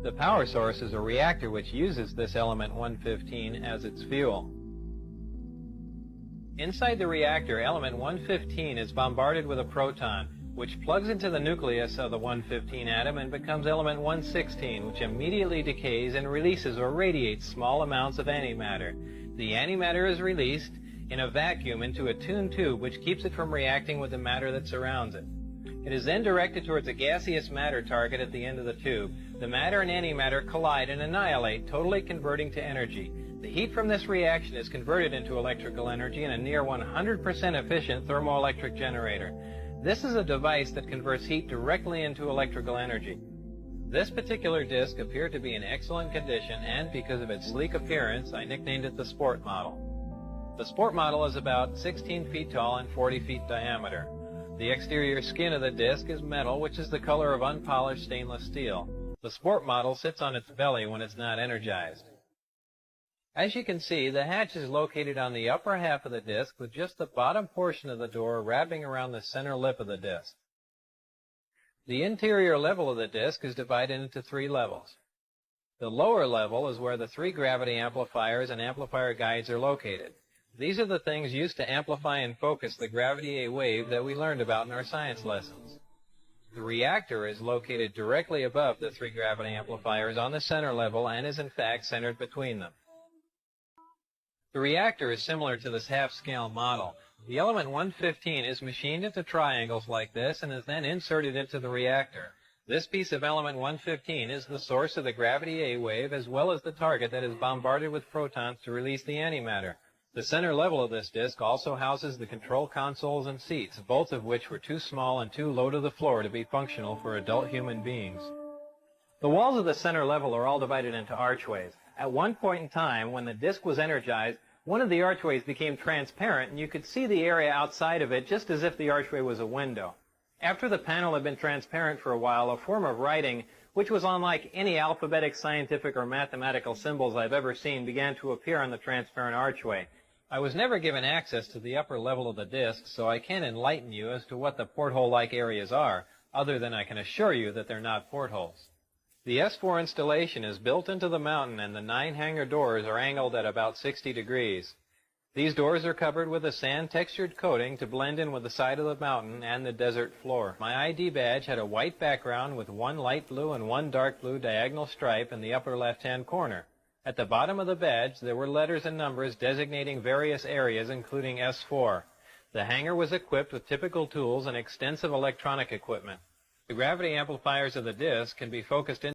The power source is a reactor which uses this element 115 as its fuel. Inside the reactor, element 115 is bombarded with a proton, which plugs into the nucleus of the 115 atom and becomes element 116, which immediately decays and releases or radiates small amounts of antimatter. The antimatter is released in a vacuum into a tuned tube which keeps it from reacting with the matter that surrounds it. It is then directed towards a gaseous matter target at the end of the tube. The matter and antimatter collide and annihilate, totally converting to energy. The heat from this reaction is converted into electrical energy in a near 100% efficient thermoelectric generator. This is a device that converts heat directly into electrical energy. This particular disc appeared to be in excellent condition, and because of its sleek appearance, I nicknamed it the Sport Model. The Sport Model is about 16 feet tall and 40 feet diameter. The exterior skin of the disc is metal, which is the color of unpolished stainless steel. The Sport Model sits on its belly when it's not energized. As you can see, the hatch is located on the upper half of the disc with just the bottom portion of the door wrapping around the center lip of the disc. The interior level of the disc is divided into 3 levels. The lower level is where the 3 gravity amplifiers and amplifier guides are located. These are the things used to amplify and focus the gravity A wave that we learned about in our science lessons. The reactor is located directly above the 3 gravity amplifiers on the center level and is in fact centered between them. The reactor is similar to this half-scale model. The element 115 is machined into triangles like this and is then inserted into the reactor. This piece of element 115 is the source of the gravity A wave as well as the target that is bombarded with protons to release the antimatter. The center level of this disc also houses the control consoles and seats, both of which were too small and too low to the floor to be functional for adult human beings. The walls of the center level are all divided into archways. At one point in time, when the disc was energized, one of the archways became transparent and you could see the area outside of it just as if the archway was a window. After the panel had been transparent for a while, a form of writing, which was unlike any alphabetic, scientific, or mathematical symbols I've ever seen, began to appear on the transparent archway. I was never given access to the upper level of the disc, so I can't enlighten you as to what the porthole-like areas are, other than I can assure you that they're not portholes. The S4 installation is built into the mountain and the 9 hangar doors are angled at about 60 degrees. These doors are covered with a sand-textured coating to blend in with the side of the mountain and the desert floor. My ID badge had a white background with 1 light blue and 1 dark blue diagonal stripe in the upper left-hand corner. At the bottom of the badge, there were letters and numbers designating various areas, including S4. The hangar was equipped with typical tools and extensive electronic equipment. The gravity amplifiers of the disc can be focused in